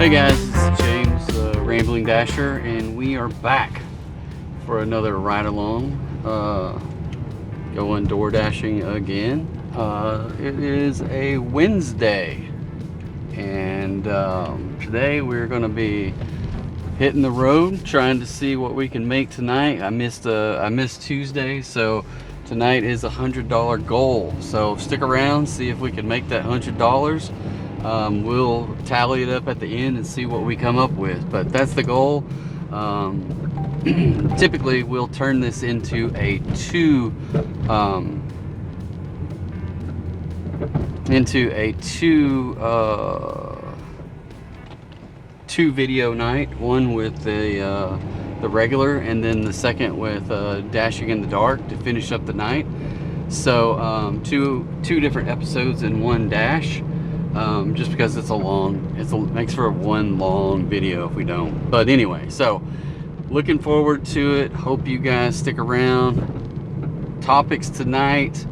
Hey guys, it's James, Rambling Dasher, and we are back for another ride along, going door dashing again. It is a Wednesday, and today we're going to be hitting the road, trying to see what we can make tonight. I missed Tuesday, so tonight is $100 goal. So stick around, see if we can make that $100. We'll tally it up at the end and see what we come up with, but that's the goal. Typically we'll turn this into a two video night, one with the regular, and then the second with dashing in the dark to finish up the night. So two different episodes in one dash. Just because it makes for one long video if we don't. But anyway, so looking forward to it. Hope you guys stick around. Topics tonight,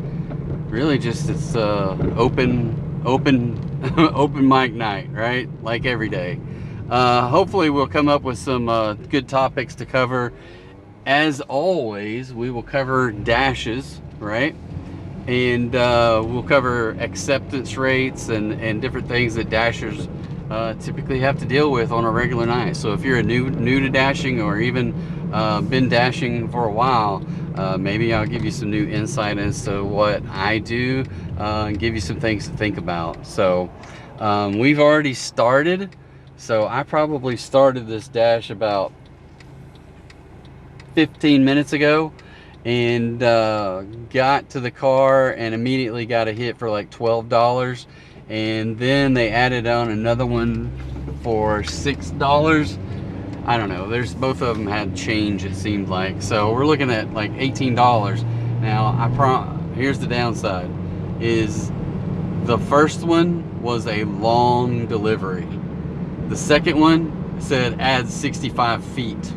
really just it's open mic night, right? Like every day. Hopefully we'll come up with some good topics to cover. As always, we will cover dashes, right? And we'll cover acceptance rates and different things that dashers typically have to deal with on a regular night. So if you're new to dashing, or even been dashing for a while, maybe I'll give you some new insight as to what I do, and give you some things to think about. So we've already started. So I probably started this dash about 15 minutes ago. And got to the car and immediately got a hit for like $12, and then they added on another one for $6. I don't know, both of them had change, it seemed like. So we're looking at like $18. Now here's the downside, is the first one was a long delivery. The second one said add 65 feet.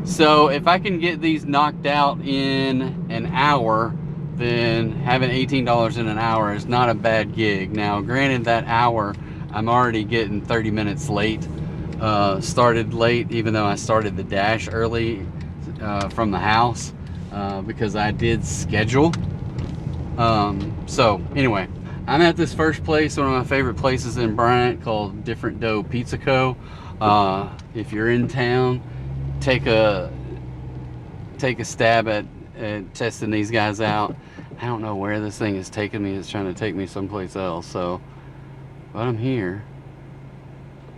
So if I can get these knocked out in an hour, then having $18 in an hour is not a bad gig. Now, granted, that hour, I'm already getting 30 minutes late. Started late, even though I started the dash early from the house, because I did schedule. So anyway, I'm at this first place, one of my favorite places in Bryant, called Different Dough Pizza Co. If you're in town, take a stab at testing these guys out. I don't know where this thing is taking me. It's trying to take me someplace else, so, but I'm here.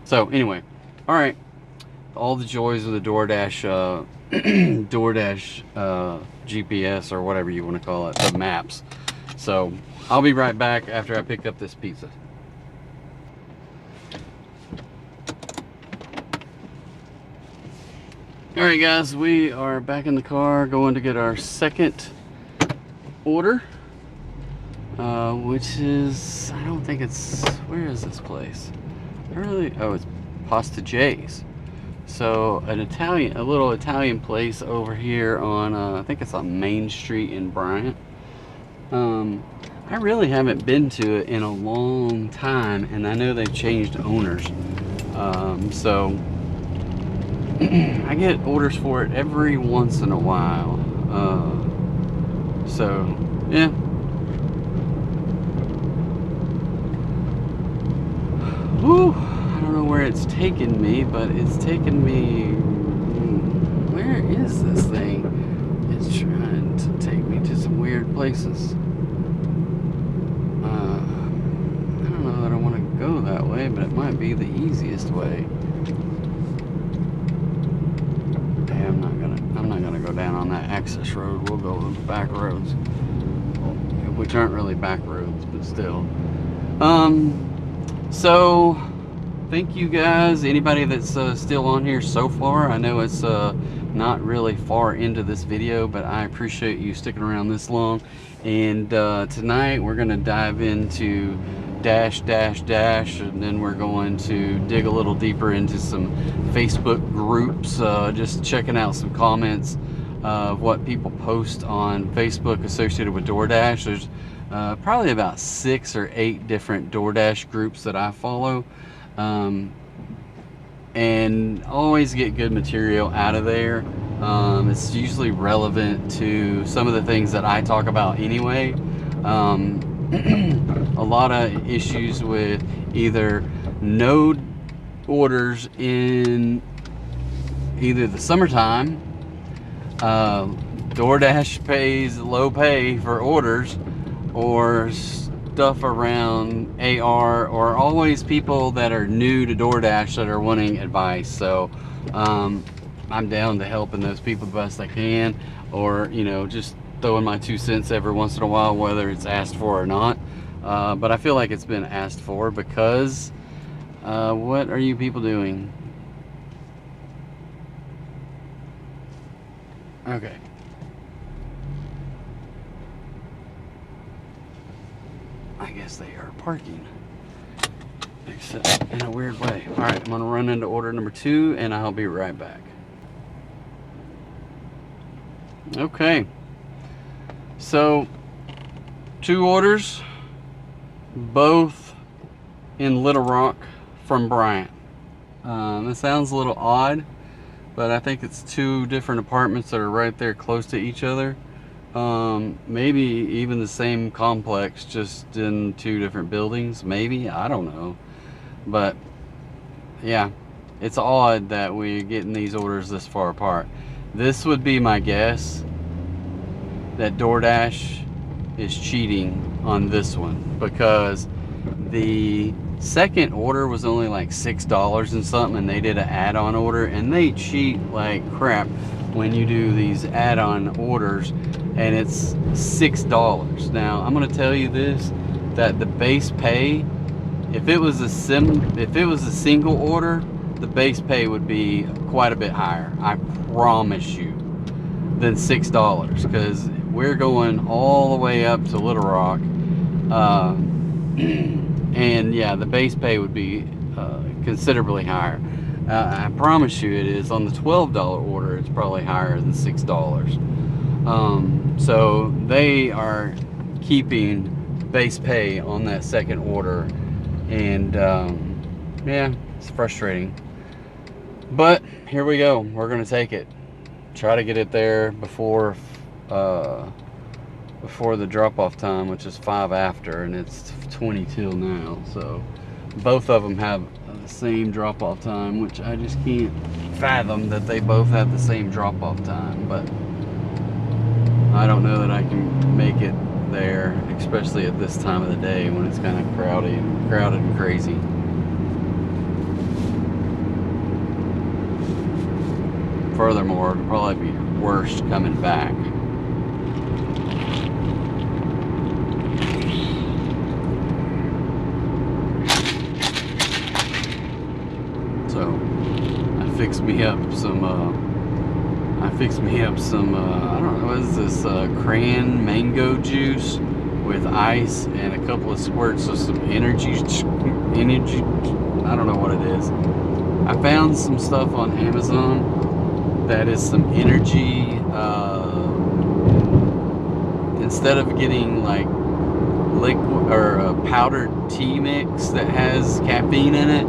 So anyway, all right, all the joys of the DoorDash GPS, or whatever you want to call it, the maps. So I'll be right back after I pick up this pizza. Alright guys, we are back in the car going to get our second order, which is, I don't think it's, where is this place? Oh, it's Pasta J's. So a little Italian place over here on, I think it's on Main Street in Bryant. I really haven't been to it in a long time, and I know they've changed owners. So I get orders for it every once in a while. So yeah. Whew, I don't know where it's taking me, but it's taking me, where is this thing? It's trying to take me to some weird places. I don't know that I want to go that way, but it might be the easiest way. I'm not gonna go down on that access road. We'll go to the back roads, which aren't really back roads, but still. So thank you guys, anybody that's still on here so far. I know it's not really far into this video, but I appreciate you sticking around this long. And tonight we're gonna dive into dash, and then we're going to dig a little deeper into some Facebook groups, just checking out some comments of what people post on Facebook associated with DoorDash. There's probably about 6 or 8 different DoorDash groups that I follow, and always get good material out of there. It's usually relevant to some of the things that I talk about anyway. A lot of issues with either no orders in either the summertime, DoorDash pays low pay for orders, or stuff around AR, or always people that are new to DoorDash that are wanting advice. So I'm down to helping those people the best I can, or just throwing my 2 cents every once in a while, whether it's asked for or not. But I feel like it's been asked for, because what are you people doing? Okay. I guess they are parking, except in a weird way. All right, I'm gonna run into order number 2, and I'll be right back. Okay, so 2 orders, both in Little Rock from Bryant. It sounds a little odd, but I think it's 2 different apartments that are right there close to each other. Maybe even the same complex, just in 2 different buildings, maybe, I don't know. But yeah, it's odd that we're getting these orders this far apart. This would be my guess, that DoorDash is cheating on this one, because the second order was only like $6 and something, and they did an add-on order, and they cheat like crap when you do these add-on orders, and it's $6. Now I'm going to tell you this, that the base pay, if it was a single order, the base pay would be quite a bit higher, I promise you, than $6, because we're going all the way up to Little Rock, and yeah, the base pay would be considerably higher. I promise you it is. On the $12 order, it's probably higher than $6. So they are keeping base pay on that second order, and yeah, it's frustrating. But here we go. We're gonna take it. Try to get it there before the drop-off time, which is 5 after, and it's 20 till now. So both of them have the same drop-off time, which I just can't fathom that they both have the same drop-off time. But I don't know that I can make it there, especially at this time of the day when it's kind of crowded and crazy. Furthermore, it'll probably be worse coming back. So I fixed me up some I don't know, what is this, cran mango juice with ice and a couple of squirts of some energy, I don't know what it is. I found some stuff on Amazon that is some energy, instead of getting like liquid or a powdered tea mix that has caffeine in it,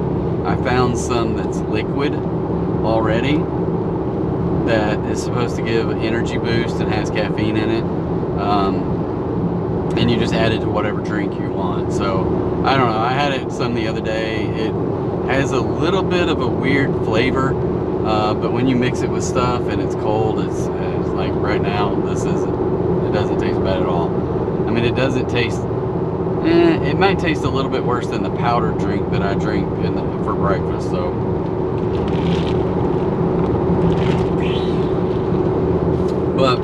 I found some that's liquid already that is supposed to give an energy boost and has caffeine in it, and you just add it to whatever drink you want. So I don't know, I had it some the other day. It has a little bit of a weird flavor, but when you mix it with stuff and it's cold, it's like right now, it doesn't taste bad at all. I mean, it doesn't taste, it might taste a little bit worse than the powdered drink that I drink for breakfast. So but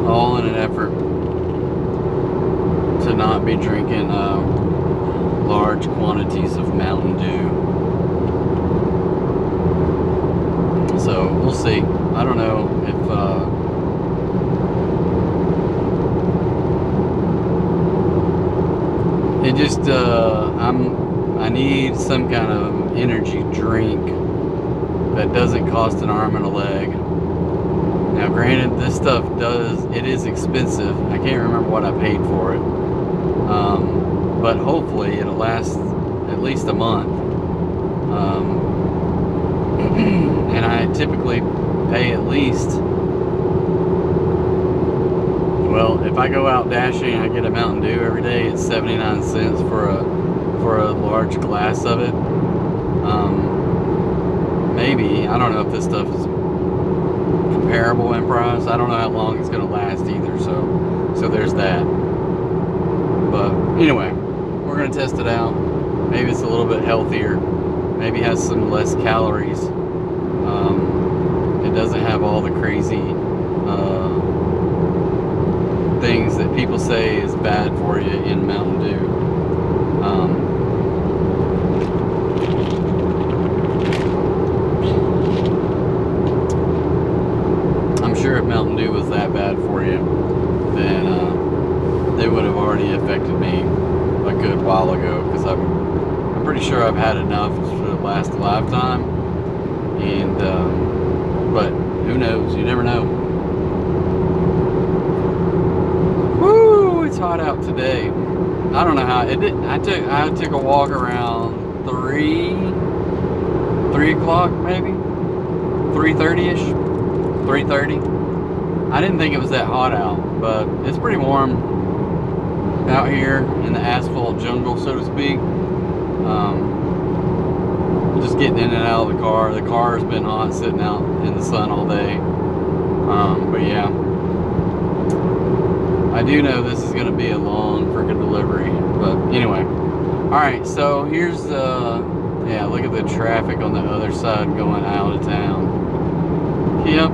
all in an effort to not be drinking large quantities of Mountain Dew. So we'll see. I don't know if it just I need some kind of energy drink that doesn't cost an arm and a leg, Now granted, this stuff it is expensive. I can't remember what I paid for it. But hopefully it'll last at least a month. And I typically pay at least, well, if I go out dashing, I get a Mountain Dew every day. It's 79 cents for a large glass of it. Maybe, I don't know if this stuff is comparable in price. I don't know how long it's going to last either, so there's that. But anyway, we're going to test it out. Maybe it's a little bit healthier. Maybe has some less calories. It doesn't have all the crazy things that people say is bad for you in Mountain Dew. I'm sure if Mountain Dew was that bad for you, then it would have already affected me a good while ago, because I'm pretty sure I've had enough to last a lifetime. And but who knows? You never know. Woo! It's hot out today. I don't know how it did. I took a walk around 3 o'clock, maybe 3:30ish, 3:30. I didn't think it was that hot out, but it's pretty warm out here in the asphalt jungle, so to speak. Just getting in and out of the car. The car has been hot, sitting out in the sun all day. But yeah, I do know this is going to be a long freaking delivery. But anyway, all right. So here's yeah. Look at the traffic on the other side going out of town. Yep.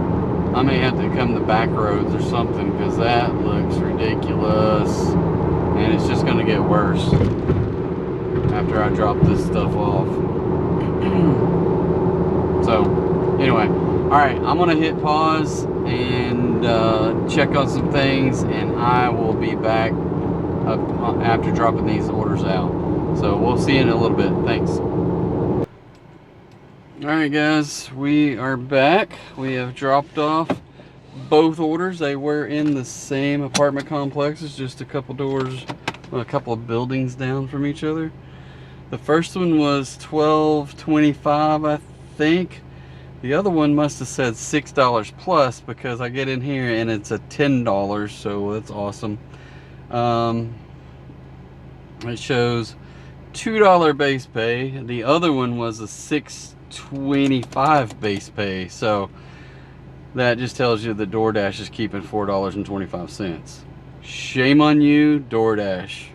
I may have to come the back roads or something, because that looks ridiculous, and it's just going to get worse after I drop this stuff off. So anyway, all right, I'm gonna hit pause and check on some things, and I will be back after dropping these orders out. So we'll see you in a little bit. Thanks. All right, guys, we are back. We have dropped off both orders. They were in the same apartment complexes, just a couple doors, well, a couple of buildings down from each other. The first one was $12.25, I think. The other one must have said $6 plus, because I get in here and it's a $10, so that's awesome. It shows $2 base pay. The other one was a $6.25 base pay, so that just tells you the DoorDash is keeping $4.25. Shame on you, DoorDash.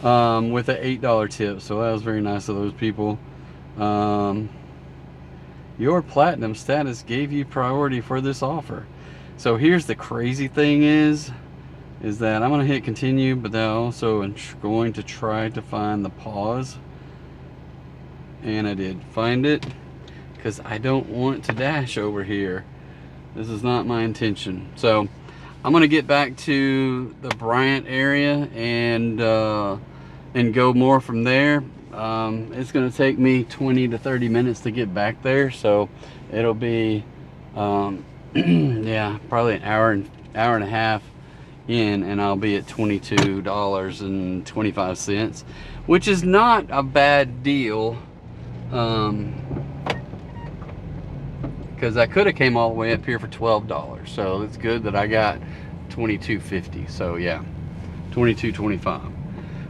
With an $8 tip, so that was very nice of those people. Your platinum status gave you priority for this offer. So here's the crazy thing is that I'm going to hit continue, but then also I'm going to try to find the pause. And I did find it, because I don't want to dash over here. This is not my intention. So I'm going to get back to the Bryant area and go more from there. It's going to take me 20 to 30 minutes to get back there, so it'll be yeah, probably an hour and a half in, and I'll be at $22.25, which is not a bad deal, because I could have came all the way up here for $12, so it's good that I got $22.50. So yeah, $22.25.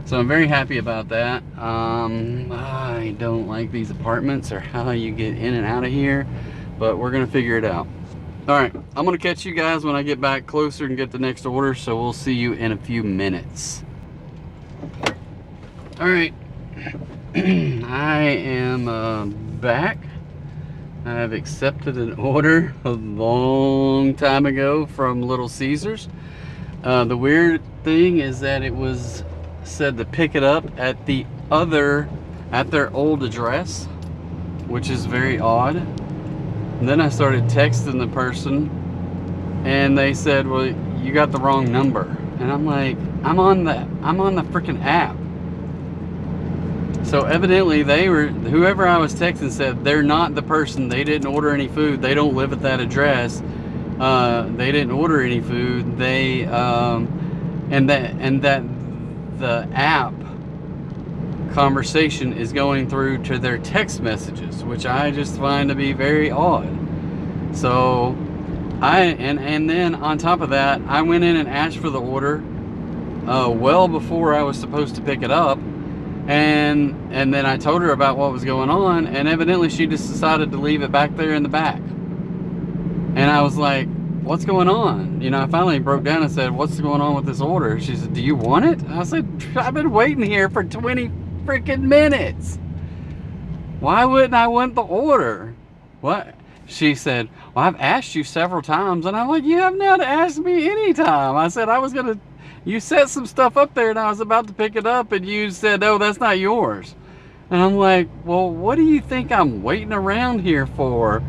So I'm very happy about that. I don't like these apartments or how you get in and out of here, but we're gonna figure it out. All right, I'm gonna catch you guys when I get back closer and get the next order, so we'll see you in a few minutes. All right, I am back. I've accepted an order a long time ago from Little Caesars. The weird thing is that it was said to pick it up at their old address, which is very odd. And then I started texting the person, and they said, well, you got the wrong number. And I'm like, I'm on the freaking app. So evidently whoever I was texting said they're not the person. They didn't order any food. They don't live at that address. They didn't order any food. They and that the app conversation is going through to their text messages, which I just find to be very odd. So and then on top of that, I went in and asked for the order well before I was supposed to pick it up, and then I told her about what was going on, and evidently she just decided to leave it back there in the back. And I was like, what's going on? You know, I finally broke down and said, what's going on with this order? She said, do you want it? I said, I've been waiting here for 20 freaking minutes. Why wouldn't I want the order? What? She said, well, I've asked you several times. And I'm like, you have not asked me any time. I said, you set some stuff up there and I was about to pick it up and you said, oh, that's not yours. And I'm like, well, what do you think I'm waiting around here for?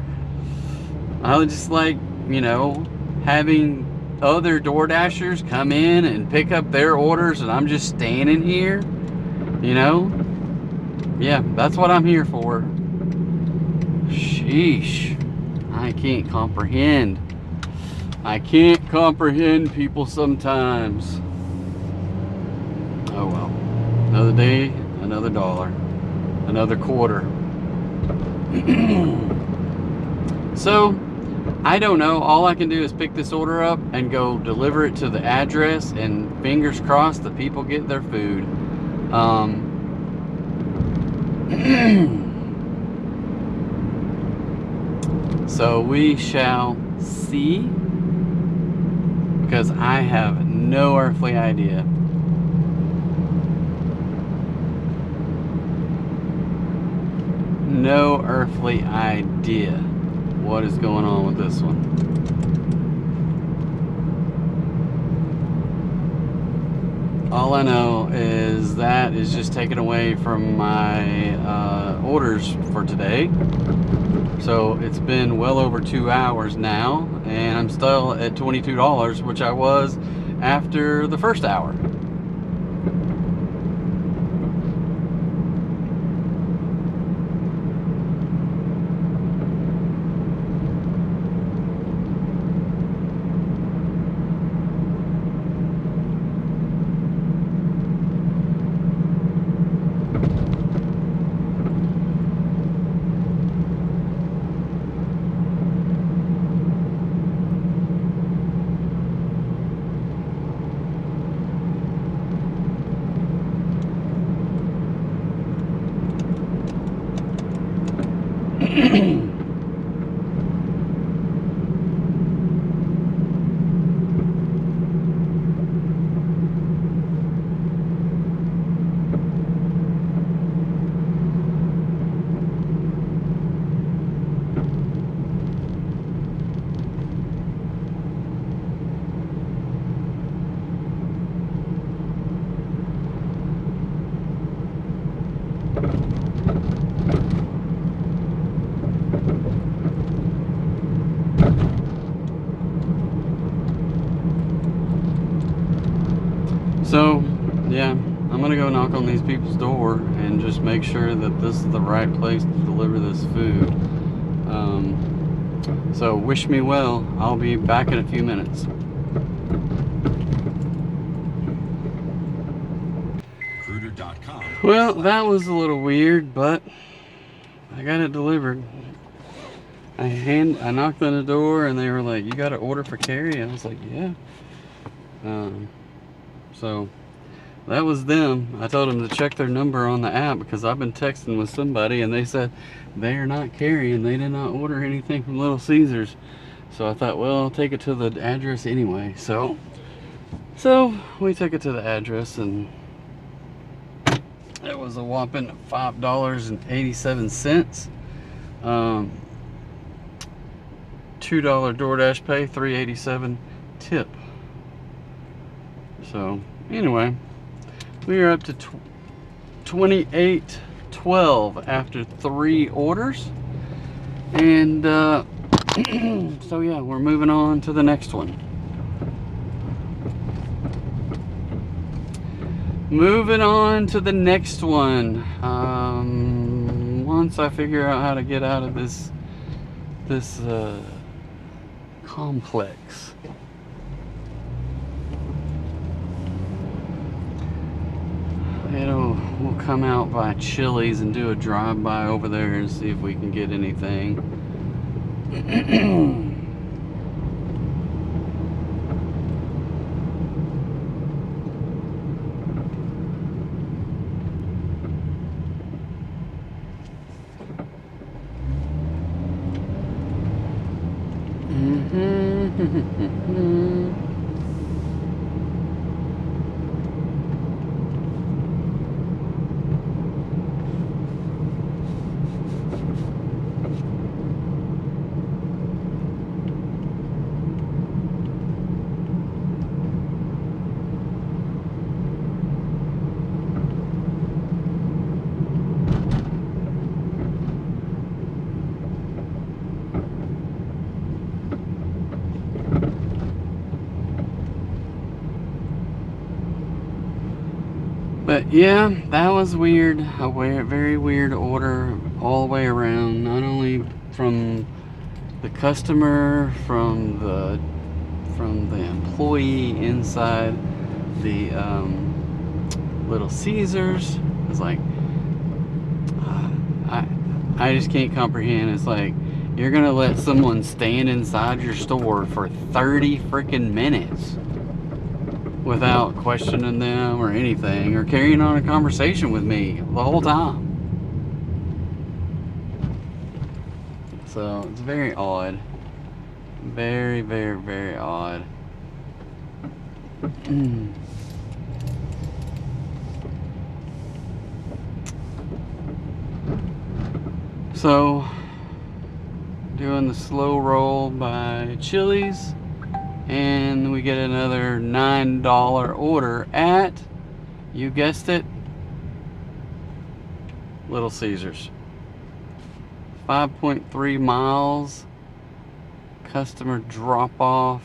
I was just like, you know, having other DoorDashers come in and pick up their orders and I'm just standing here, you know? Yeah, that's what I'm here for. Sheesh. I can't comprehend. I can't comprehend people sometimes. Oh well. Another day, another dollar, another quarter. So, I don't know. All I can do is pick this order up and go deliver it to the address, and fingers crossed that people get their food. So we shall see, because I have no earthly idea. No earthly idea what is going on with this one. All I know is that is just taken away from my orders for today. So it's been well over 2 hours now, and I'm still at $22, which I was after the first hour. So, yeah, I'm gonna go knock on these people's door and just make sure that this is the right place to deliver this food. So wish me well. I'll be back in a few minutes. Well, that was a little weird, but I got it delivered. I knocked on the door and they were like, you got an order for Carrie? And I was like, yeah. So that was them. I told them to check their number on the app because I've been texting with somebody and they said they are not carrying. They did not order anything from Little Caesars. So I thought, well, I'll take it to the address anyway. So we took it to the address and it was a whopping $5.87. $2 DoorDash pay, $3.87 tip. So anyway, we are up to $28.12 after 3 orders, and so yeah, we're moving on to the next one. Moving on to the next one. Once I figure out how to get out of this complex. We'll come out by Chili's and do a drive-by over there and see if we can get anything. But yeah, that was weird. A very weird order all the way around. Not only from the customer, from the employee inside the Little Caesars. It's like I just can't comprehend. It's like you're gonna let someone stand inside your store for 30 freaking minutes without questioning them or anything, or carrying on a conversation with me the whole time. So it's very odd. Very, very, very odd. So, doing the slow roll by Chili's. And we get another $9 order at, you guessed it, Little Caesars. 5.3 miles. Customer drop off.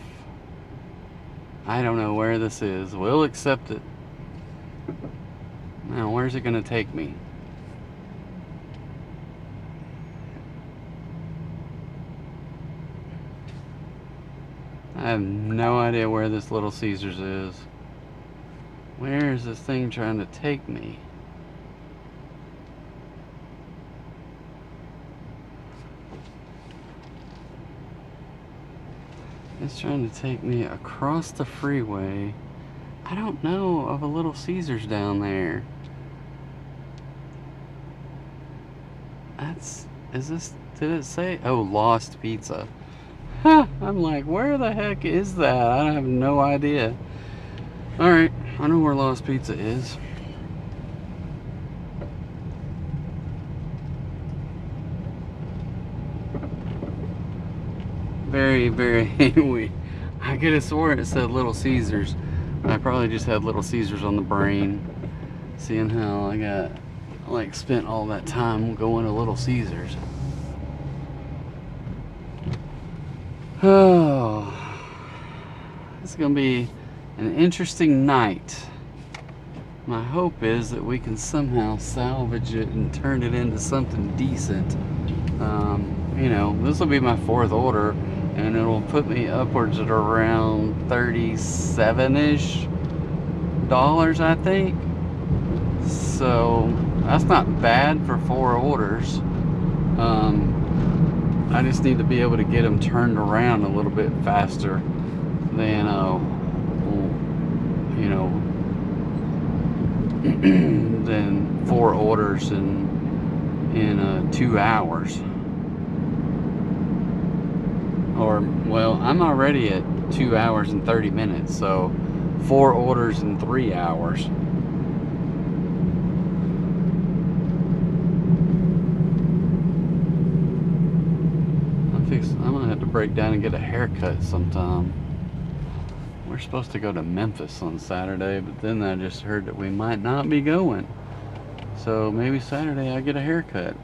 I don't know where this is. We'll accept it. Now, where's it going to take me? I have no idea where this Little Caesars is. Where is this thing trying to take me? It's trying to take me across the freeway. I don't know of a Little Caesars down there. Did it say? Oh, Lost Pizza. Huh, I'm like, where the heck is that? I have no idea. Alright, I know where Lost Pizza is. Very, very I could have sworn it said Little Caesars. I probably just had Little Caesars on the brain. Seeing how I spent all that time going to Little Caesars. Oh, it's gonna be an interesting night. My hope is that we can somehow salvage it and turn it into something decent. You know, this will be my 4th order, and it'll put me upwards at around $37-ish, I think. So that's not bad for 4 orders. I just need to be able to get them turned around a little bit faster than, you know, than 4 orders in 2 hours. Or, well, I'm already at 2 hours and 30 minutes, so 4 orders in 3 hours. I'm gonna have to break down and get a haircut sometime. We're supposed to go to Memphis on Saturday, but then I just heard that we might not be going. So maybe Saturday I get a haircut.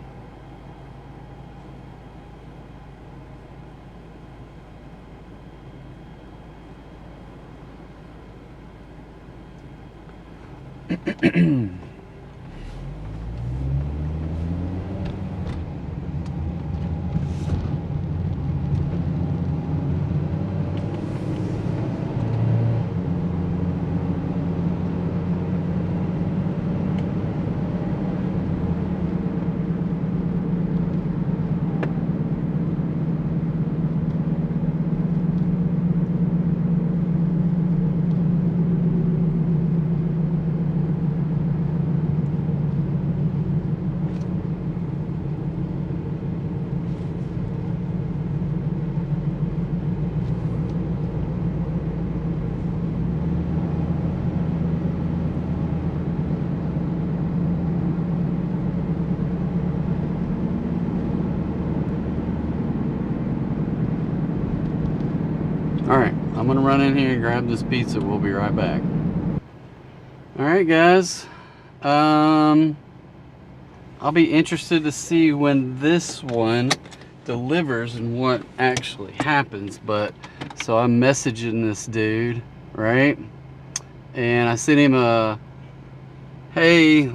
gonna run in here and grab this pizza. We'll be right back. All right, guys. I'll be interested to see when this one delivers and what actually happens. But so I'm messaging this dude, right? And I sent him a, hey,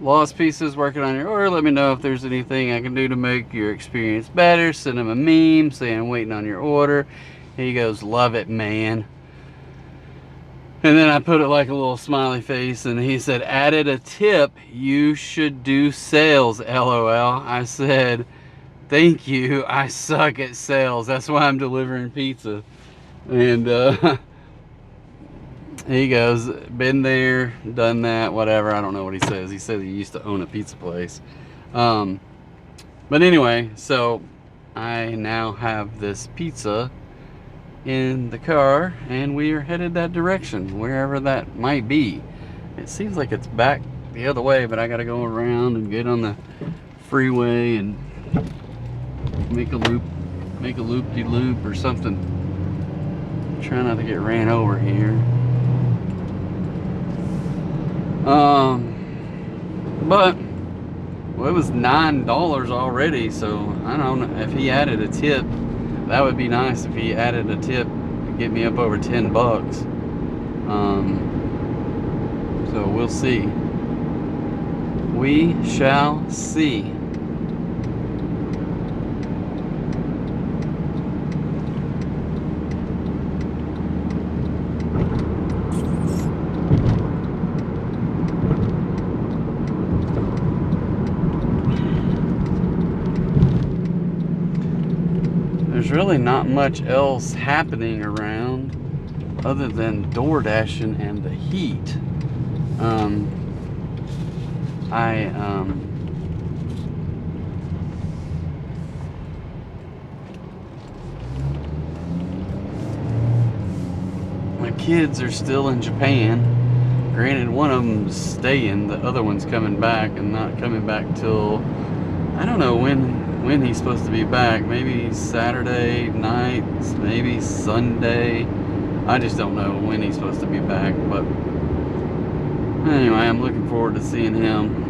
lost pieces, working on your order. Let me know if there's anything I can do to make your experience better. Send him a meme saying I'm waiting on your order. He goes, love it, man. And then I put it like a little smiley face, and he said, added a tip, you should do sales, LOL. I said, thank you, I suck at sales. That's why I'm delivering pizza. And he goes, been there, done that, whatever. I don't know what he says. He said he used to own a pizza place. But anyway, so I now have this pizza in the car, and we are headed that direction, wherever that might be. It seems like it's back the other way, but I gotta go around and get on the freeway and make a loop-de-loop or something. Try not to get ran over here. But well, it was $9 already, so I don't know if he added a tip. That would be nice if he added a tip to get me up over 10 bucks. So we'll see. We shall see. There's really not much else happening around other than DoorDashing and the heat. My kids are still in Japan. Granted, one of them's staying, the other one's coming back, and not coming back till, I don't know when he's supposed to be back. Maybe Saturday night, maybe Sunday. I just don't know when he's supposed to be back. But anyway, I'm looking forward to seeing him.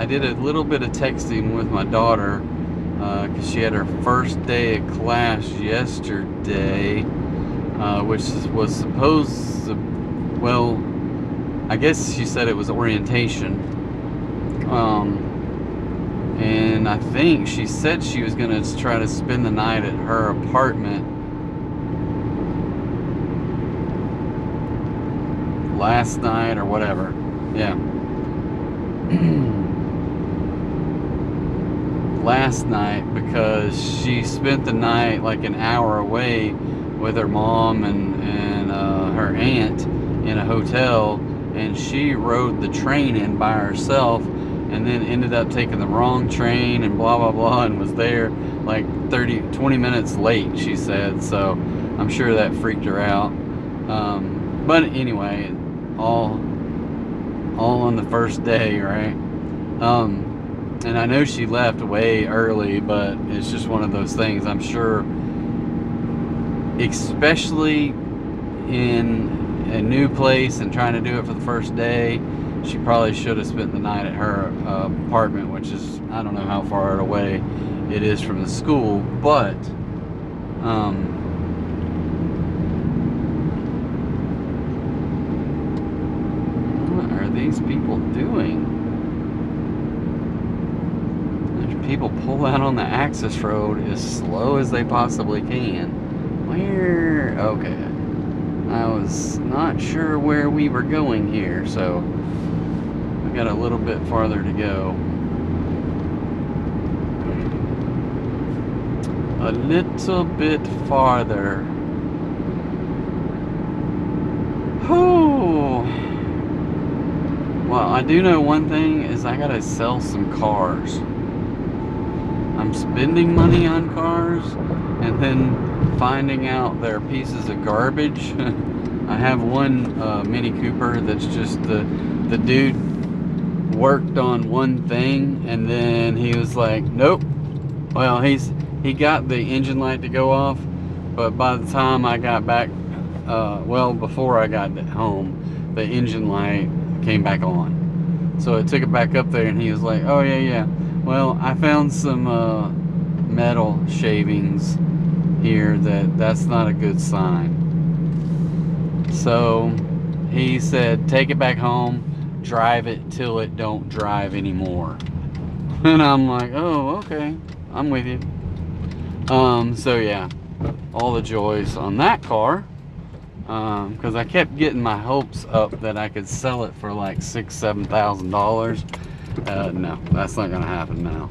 I did a little bit of texting with my daughter because she had her first day of class yesterday, which was supposed to, well, I guess she said it was orientation. And I think she said she was going to try to spend the night at her apartment last night or whatever. Yeah. Last night, because she spent the night like an hour away with her mom and her aunt in a hotel, and she rode the train in by herself and then ended up taking the wrong train and blah blah blah, and was there like 20 minutes late, she said. So I'm sure that freaked her out. But anyway, all on the first day, right? And I know she left way early, but it's just one of those things. I'm sure, especially in a new place and trying to do it for the first day, she probably should have spent the night at her apartment, which is, I don't know how far away it is from the school, but what are these people doing? People pull out on the access road as slow as they possibly can. Where? Okay. I was not sure where we were going here, so we got a little bit farther to go. A little bit farther. Whew. Well, I do know one thing is I gotta sell some cars. I'm spending money on cars and then finding out they're pieces of garbage. I have one Mini Cooper that's just the dude worked on one thing and then he was like, nope. Well, he's he got the engine light to go off, but by the time I got back, well, before I got home, the engine light came back on. So I took it back up there, and he was like, oh yeah, well, I found some metal shavings here that's not a good sign. So he said, take it back home, drive it till it don't drive anymore. And I'm like, oh, okay, I'm with you. So yeah, all the joys on that car, because I kept getting my hopes up that I could sell it for like $6,000-7,000. No, that's not gonna happen now.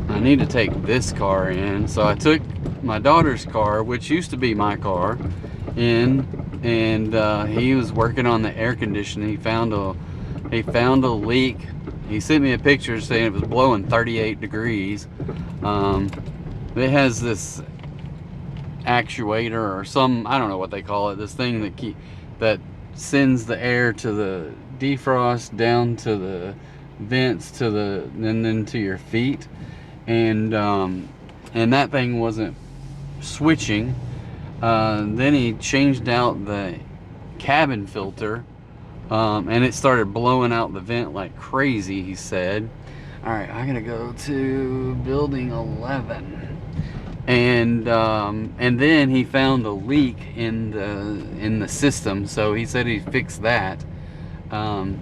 I need to take this car in, so I took my daughter's car, which used to be my car, in, and he was working on the air conditioning. He found a leak. He sent me a picture saying it was blowing 38 degrees. It has this actuator or some, I don't know what they call it, this thing that sends the air to the defrost down to the vents and then to your feet, and that thing wasn't switching. Then he changed out the cabin filter, and it started blowing out the vent like crazy, he said. All right, I gotta go to building 11. And then he found a leak in the system, so he said he fixed that. And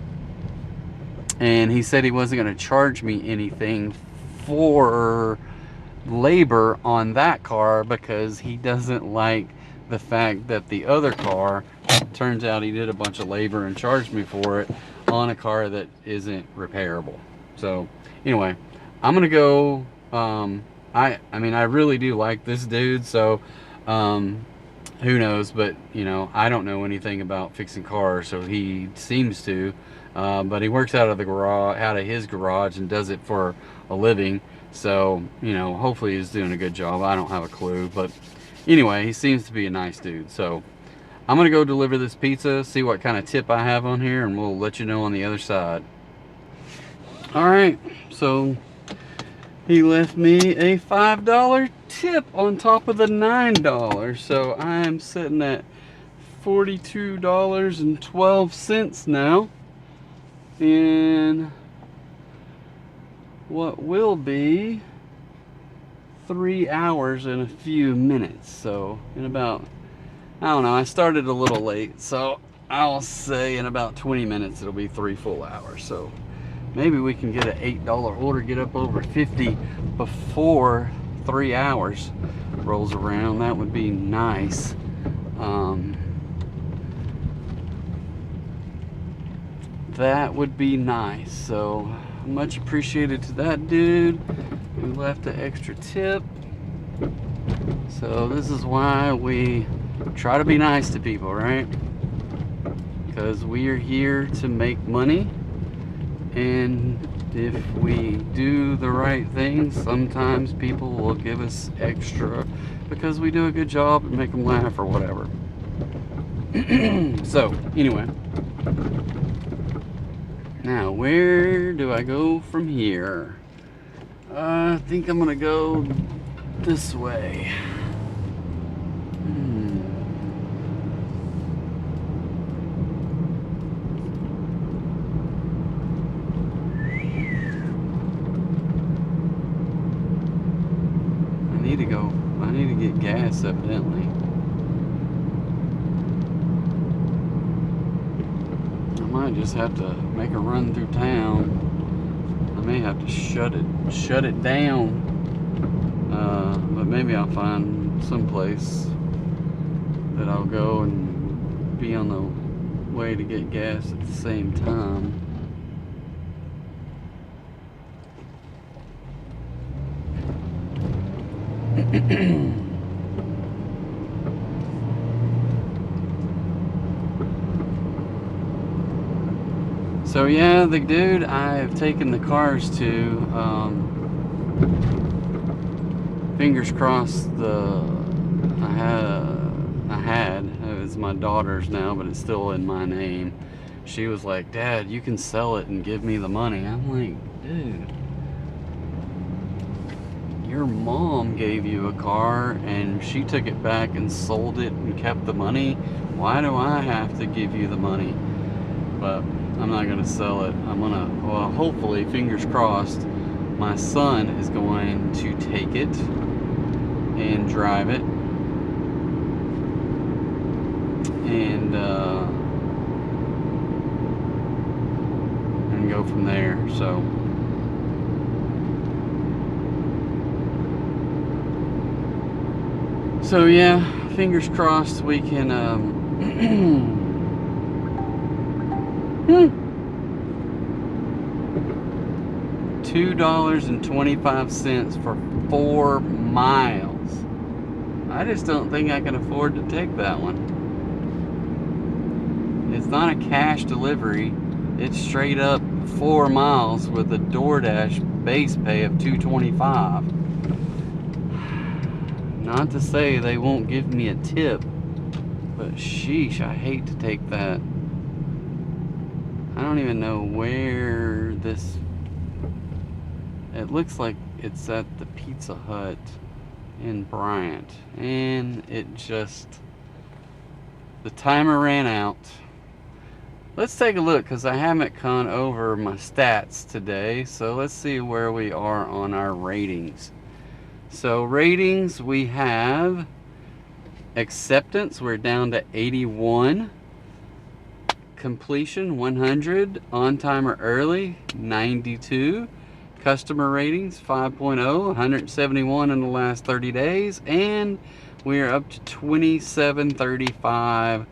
he said he wasn't going to charge me anything for labor on that car because he doesn't like the fact that the other car, turns out he did a bunch of labor and charged me for it on a car that isn't repairable. So anyway, I'm gonna go. I mean, I really do like this dude, so who knows, but you know, I don't know anything about fixing cars, so he seems to, but he works out of his garage and does it for a living, so you know, hopefully he's doing a good job. I don't have a clue, but anyway, he seems to be a nice dude. So I'm gonna go deliver this pizza, see what kind of tip I have on here, and we'll let you know on the other side. All right, so he left me a $5 tip on top of the $9, so I am sitting at $42.12 now, in what will be 3 hours and a few minutes. So in about, I don't know, I started a little late, so I'll say in about 20 minutes it'll be 3 full hours. So maybe we can get an $8 order, get up over 50 before 3 hours rolls around. That would be nice. That would be nice. So much appreciated to that dude who left an extra tip. So this is why we try to be nice to people, right? Because we are here to make money. And if we do the right things, sometimes people will give us extra because we do a good job and make them laugh or whatever. So, anyway. Now, where do I go from here? I think I'm going to go this way. I need to get gas, evidently. I might just have to make a run through town. I may have to shut it down. But maybe I'll find some place that I'll go and be on the way to get gas at the same time. So yeah, the dude I've taken the cars to, fingers crossed, it was my daughter's now, but it's still in my name. she was like, Dad, you can sell it and give me the money. I'm like, dude, your mom gave you a car and she took it back and sold it and kept the money. Why do I have to give you the money? But I'm not gonna sell it. I'm gonna, well, hopefully, fingers crossed, my son is going to take it and drive it and go from there. So yeah, fingers crossed we can $2.25 for 4 miles. I just don't think I can afford to take that one. It's not a cash delivery. It's straight up 4 miles with a DoorDash base pay of $2.25. Not to say they won't give me a tip, but sheesh, I hate to take that. I don't even know where this... It looks like it's at the Pizza Hut in Bryant, and it just... the timer ran out. Let's take a look, because I haven't gone over my stats today, so let's see where we are on our ratings. So ratings, we have acceptance, we're down to 81. Completion, 100. On time or early, 92. Customer ratings, 5.0, 171 in the last 30 days. And we are up to 2735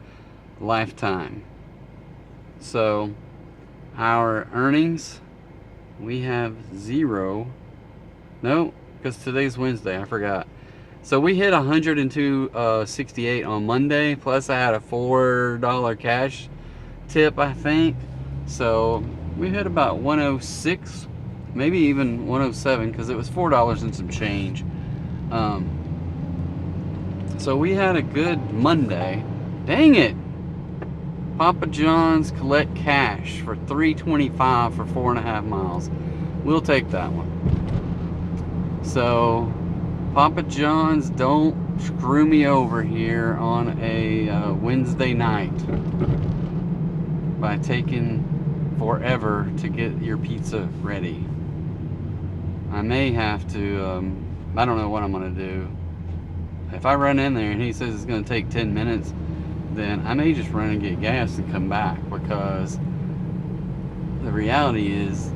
lifetime. So our earnings, we have 0. No, because today's Wednesday, I forgot. So we hit 102.68 on Monday, plus I had a $4 cash tip, I think. So we hit about 106, maybe even 107, because it was $4 and some change. So we had a good Monday. Dang it! Papa John's collect cash for $3.25 for 4.5 miles. We'll take that one. So Papa John's, don't screw me over here on a Wednesday night by taking forever to get your pizza ready. I may have to, I don't know what I'm gonna do. If I run in there and he says it's gonna take 10 minutes, then I may just run and get gas and come back, because the reality is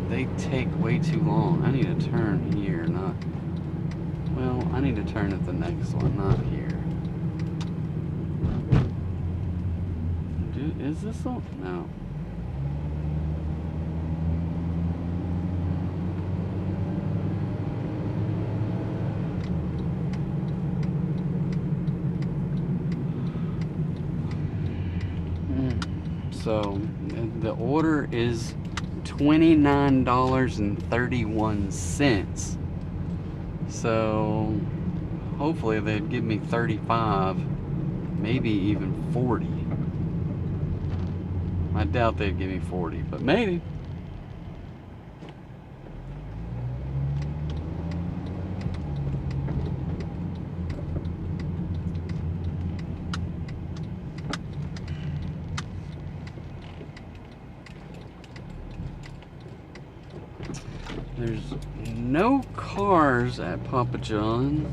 they take way too long. I need to turn here, not, well, I need to turn at the next one, not here. Dude, is this on? No. So the order is $29.31. So hopefully they'd give me 35, maybe even 40. I doubt they'd give me 40, but maybe. There's no cars at Papa John.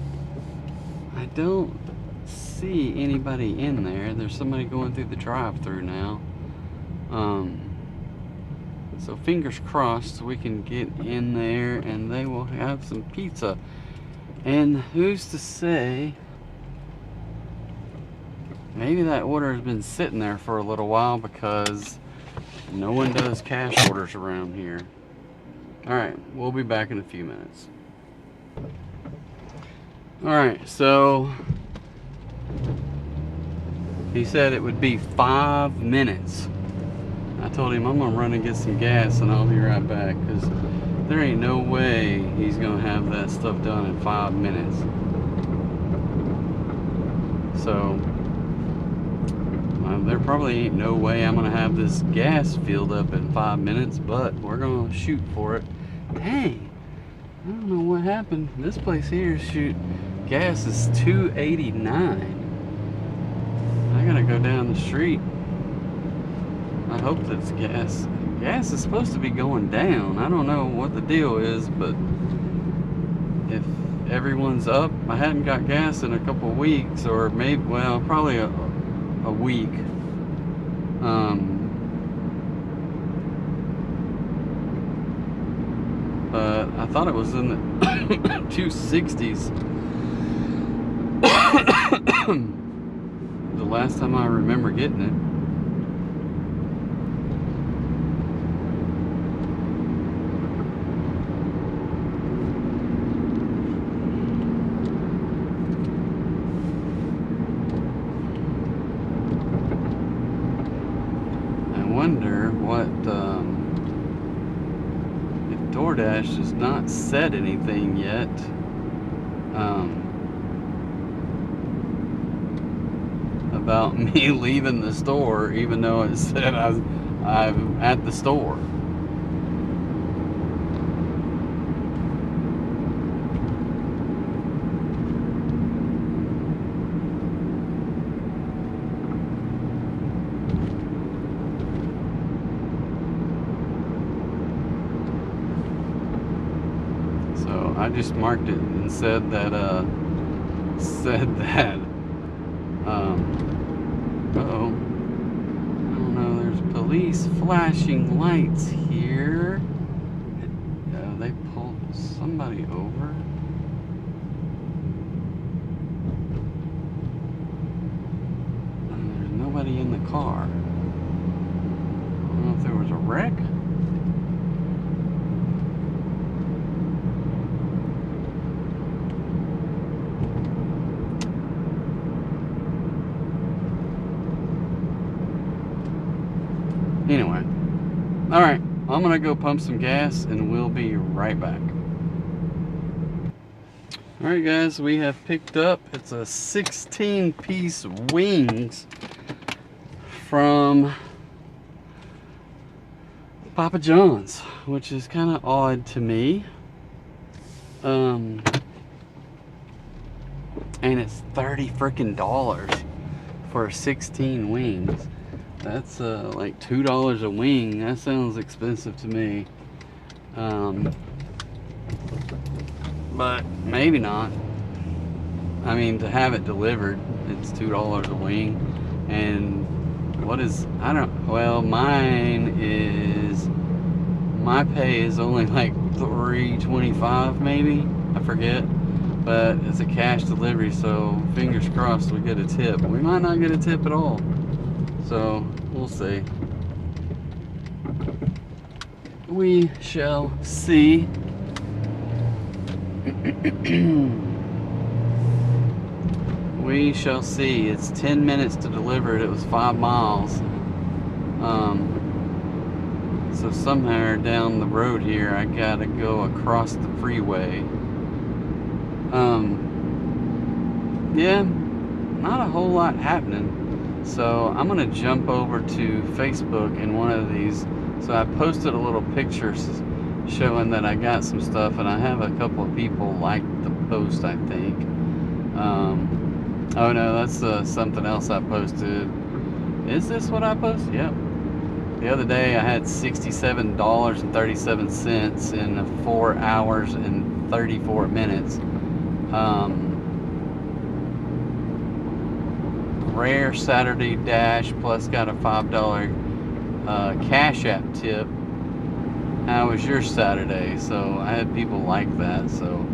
I don't see anybody in there. There's somebody going through the drive-thru now. So fingers crossed we can get in there and they will have some pizza. And who's to say, maybe that order has been sitting there for a little while, because no one does cash orders around here. Alright, we'll be back in a few minutes. Alright, so he said it would be 5 minutes. I told him I'm gonna run and get some gas and I'll be right back, because there ain't no way he's gonna have that stuff done in 5 minutes. So There probably ain't no way I'm gonna have this gas filled up in 5 minutes, but we're gonna shoot for it. Dang, I don't know what happened. This place here, gas is $2.89. I gotta go down the street. I hope that's gas. Gas is supposed to be going down. I don't know what the deal is, but if everyone's up, I hadn't got gas in a couple weeks, or maybe, well, probably a week. But I thought it was in the 260s. The last time I remember getting it. Wonder what if DoorDash has not said anything yet about me leaving the store, even though it said I'm at the store. I just marked it and said that uh-oh, I don't know, there's police flashing lights here. They pulled somebody over. And there's nobody in the car. I don't know if there was a wreck. Anyway, all right, I'm gonna go pump some gas and we'll be right back. All right, guys, we have picked up, it's a 16-piece wings from Papa John's, which is kind of odd to me. And it's $30 freaking for 16 wings. That's like $2 a wing. That sounds expensive to me. But maybe not. I mean, to have it delivered, it's $2 a wing. And what is, well, my pay is only like $3.25 maybe. I forget. But it's a cash delivery, so fingers crossed we get a tip. We might not get a tip at all. So, we'll see. We shall see. We shall see. It's 10 minutes to deliver it. It was 5 miles. So somewhere down the road here, I gotta go across the freeway. Yeah, not a whole lot happening. So I'm gonna jump over to Facebook in one of these. So I posted a little picture showing that I got some stuff, and I have a couple of people like the post, I think. Oh no, that's something else I posted. Is this what I posted? Yep. The other day I had $67.37 in 4 hours and 34 minutes. Rare Saturday dash plus got a $5 Cash App tip. How was your Saturday? So I had people like that, so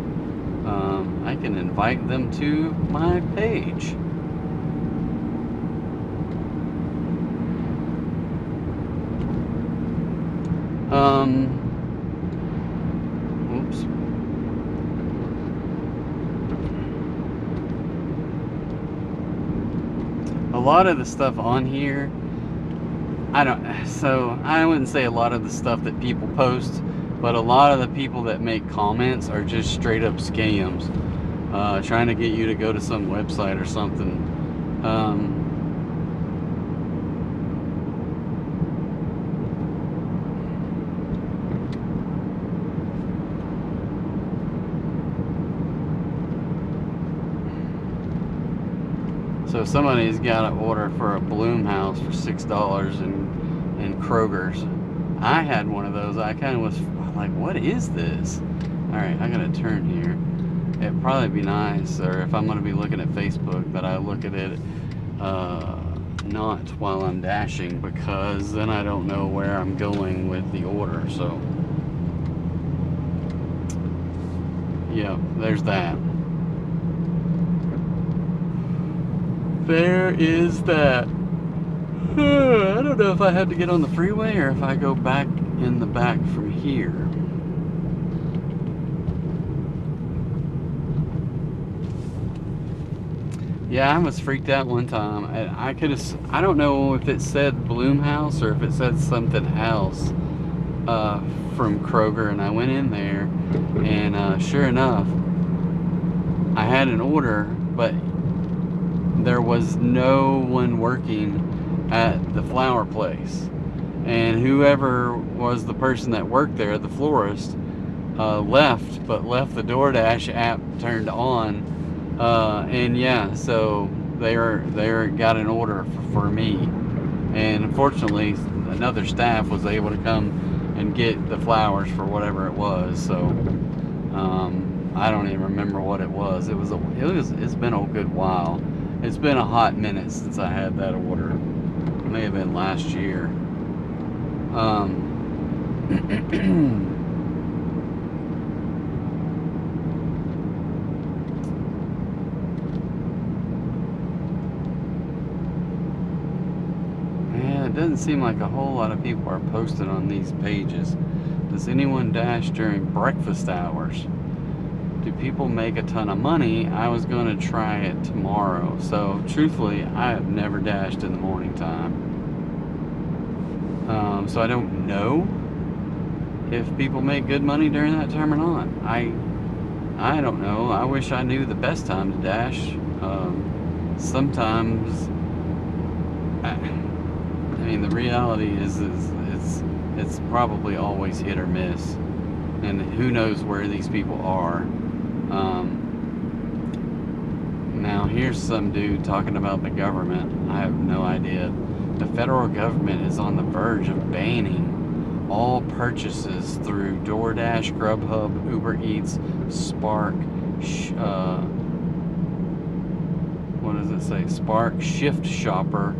I can invite them to my page. Oops. A lot of the stuff on here, I wouldn't say a lot of the stuff that people post, but a lot of the people that make comments are just straight up scams, trying to get you to go to some website or something. So somebody's got an order for a Bloomhouse for $6 in Kroger's. I had one of those. I kind of was like, what is this? All right, I gotta turn here. It'd probably be nice, or if I'm gonna be looking at Facebook, that I look at it not while I'm dashing, because then I don't know where I'm going with the order. So yeah, there's that. There is that. I don't know if I have to get on the freeway or if I go back in the back from here. Yeah, I was freaked out one time. I don't know if it said Bloomhouse or if it said something else from Kroger, and I went in there, and sure enough, I had an order, but there was no one working at the flower place, and whoever was the person that worked there, the florist, left the DoorDash app turned on. And yeah, so they got an order for me, and unfortunately another staff was able to come and get the flowers for whatever it was. So I don't even remember what it was. It's been a good while. It's been a hot minute since I had that order. It may have been last year. It doesn't seem like a whole lot of people are posted on these pages. Does anyone dash during breakfast hours? Do people make a ton of money? I was going to try it tomorrow. So truthfully, I have never dashed in the morning time. So I don't know if people make good money during that time or not. I don't know. I wish I knew the best time to dash. Sometimes I mean, the reality is it's probably always hit or miss, and who knows where these people are. Now here's some dude talking about the government. I have no idea. The federal government is on the verge of banning all purchases through DoorDash, Grubhub, Uber Eats, Spark, what does it say? Spark, Shift Shopper,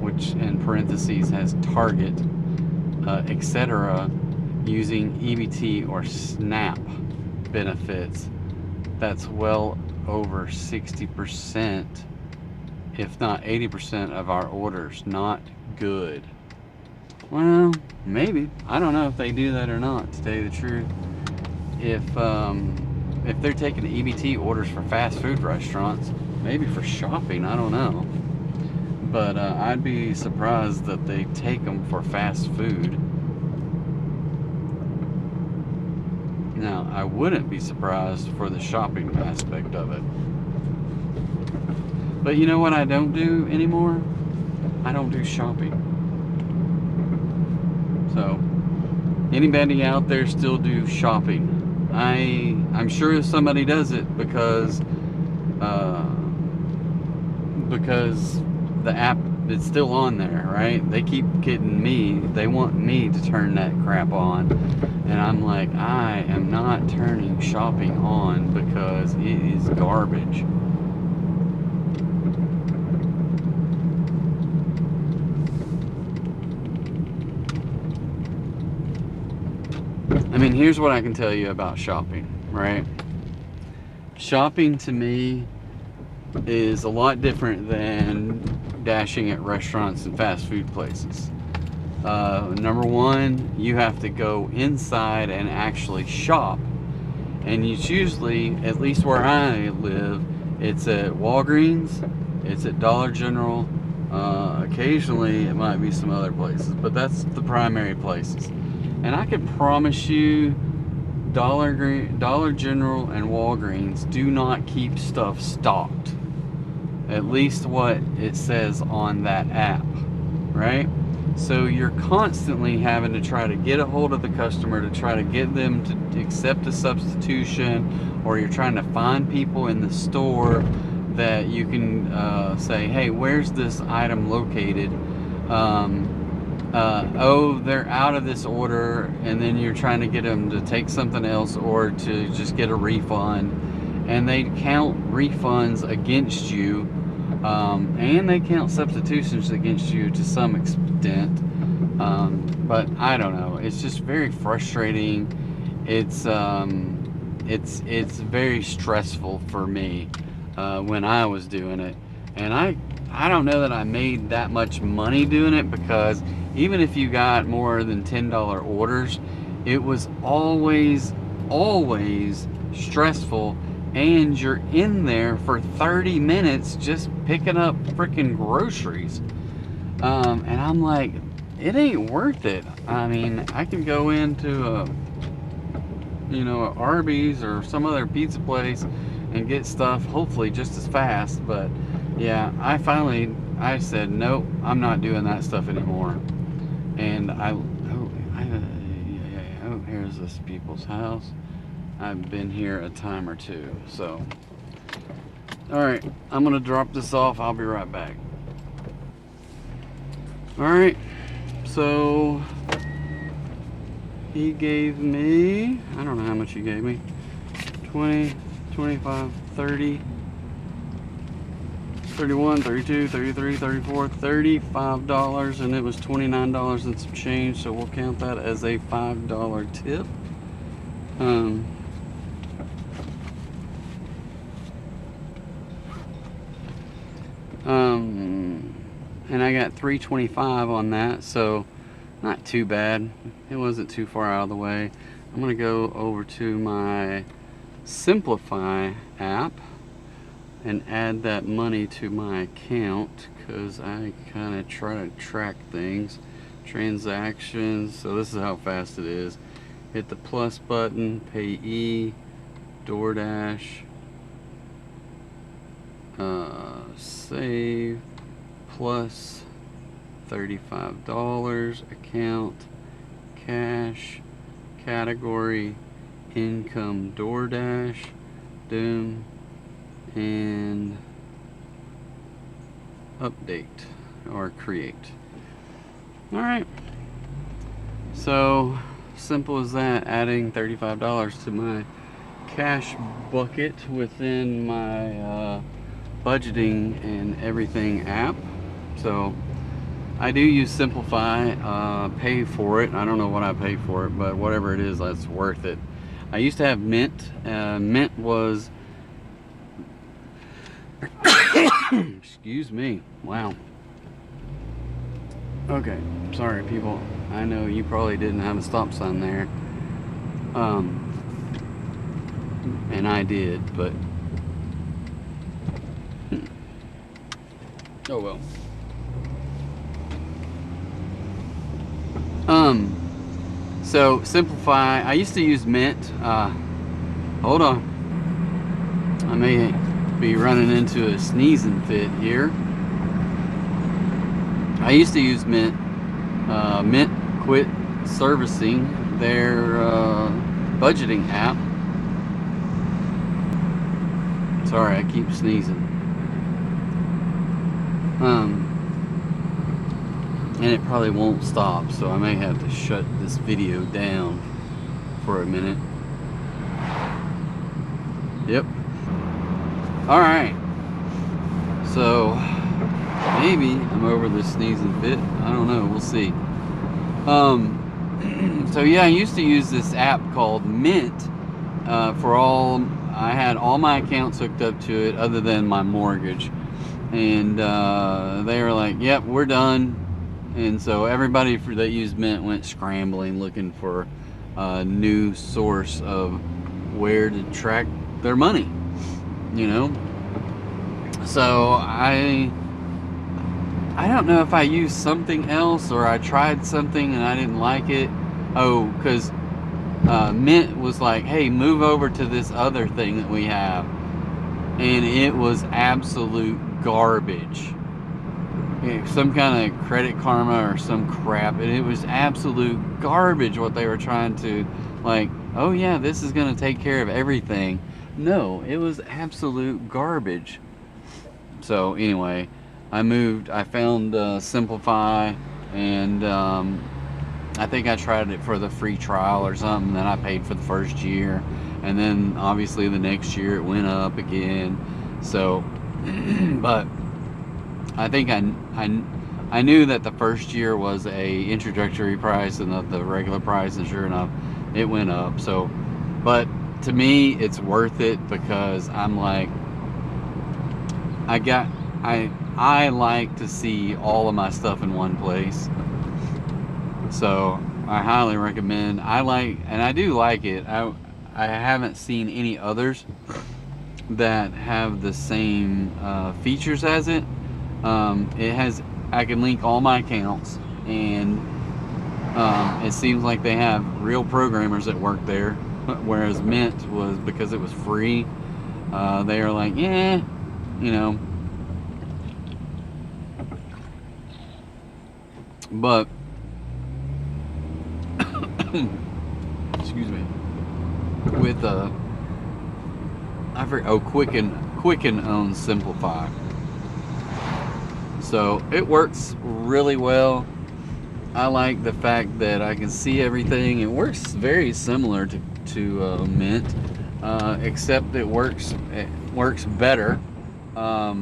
which in parentheses has Target, etc., using EBT or SNAP benefits. That's well over 60%, if not 80% of our orders. Not good. Well, maybe. I don't know if they do that or not, to tell you the truth. If they're taking EBT orders for fast food restaurants, maybe for shopping, I don't know. But I'd be surprised that they take them for fast food. Now, I wouldn't be surprised for the shopping aspect of it. But you know what I don't do anymore? I don't do shopping. So, anybody out there still do shopping? I'm sure somebody does it because the app is still on there, right? They keep kidding me. They want me to turn that crap on, and I'm like, I am not turning shopping on because it is garbage. I mean, here's what I can tell you about shopping, right? Shopping to me is a lot different than dashing at restaurants and fast food places. Number one, you have to go inside and actually shop, and it's usually, at least where I live, it's at Walgreens, it's at Dollar General, occasionally it might be some other places, but that's the primary places. And I can promise you, Dollar General and Walgreens do not keep stuff stocked. At least what it says on that app, right? So you're constantly having to try to get a hold of the customer to try to get them to accept a substitution, or you're trying to find people in the store that you can say, hey, where's this item located? Oh, they're out of this order, and then you're trying to get them to take something else or to just get a refund, and they count refunds against you, and they count substitutions against you to some extent, but I don't know, it's just very frustrating. It's very stressful for me when I was doing it, and I don't know that I made that much money doing it, because even if you got more than $10 orders, it was always stressful, and you're in there for 30 minutes just picking up freaking groceries, and I'm like, it ain't worth it. I mean, I can go into a Arby's or some other pizza place and get stuff hopefully just as fast, but yeah, I said nope, I'm not doing that stuff anymore. And here's this people's house. I've been here a time or two, so all right, I'm gonna drop this off. I'll be right back. All right, so he gave me, I don't know how much he gave me, 20, 25, 30, 31, 32, 33, 34, $35, and it was $29 and some change, so we'll count that as a $5 tip. And I got $3.25 on that, so not too bad. It wasn't too far out of the way. I'm gonna go over to my Simplifi app and add that money to my account, because I kind of try to track things, transactions. So this is how fast it is. Hit the plus button, payee, DoorDash, save, plus $35, account, cash, category, income, DoorDash, doom, and update or create. All right, so simple as that, adding $35 to my cash bucket within my budgeting and everything app. So I do use Simplifi, pay for it. I don't know what I pay for it, but whatever it is, that's worth it. I used to have Mint. Mint was excuse me, wow. Okay, sorry people, I know you probably didn't have a stop sign there, and I did, but oh well. So Simplifi, I used to use Mint. Hold on, I may be running into a sneezing fit here. I used to use Mint. Mint quit servicing their budgeting app. Sorry, I keep sneezing. And it probably won't stop, so I may have to shut this video down for a minute. Yep. All right, so maybe I'm over the sneezing fit. I don't know, we'll see. So yeah, I used to use this app called Mint for all, I had all my accounts hooked up to it other than my mortgage, and they were like, yep, we're done. And so everybody that used Mint went scrambling looking for a new source of where to track their money, you know. So I don't know if I used something else or I tried something and I didn't like it. Oh, because Mint was like, hey, move over to this other thing that we have, and it was absolute garbage. Some kind of Credit Karma or some crap, and it was absolute garbage what they were trying to, like, oh yeah, this is going to take care of everything. No, it was absolute garbage. So anyway, I found Simplifi, and I think I tried it for the free trial or something. Then I paid for the first year, and then obviously the next year it went up again. So, but I think I knew that the first year was a introductory price and the regular price, and sure enough, it went up. So, but to me, it's worth it because I'm like, I like to see all of my stuff in one place. So I highly recommend. I do like it. I haven't seen any others that have the same features as it. It has. I can link all my accounts, and it seems like they have real programmers that work there. Whereas Mint was, because it was free, they are like, yeah, you know. But excuse me. With Quicken owns Simplifi, so it works really well. I like the fact that I can see everything. It works very similar to Mint, except it works better. I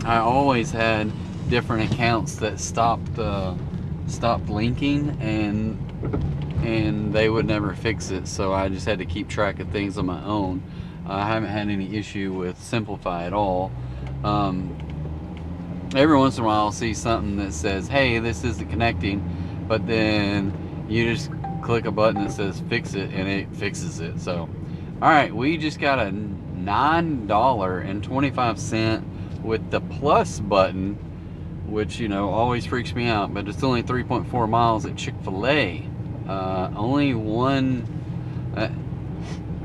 always had different accounts that stopped linking, and they would never fix it, so I just had to keep track of things on my own. I haven't had any issue with Simplifi at all. Every once in a while I'll see something that says, hey, this isn't connecting, but then you just click a button that says fix it, and it fixes it. So alright, we just got a $9.25 with the plus button, which, you know, always freaks me out, but it's only 3.4 miles at Chick-fil-A. Only one,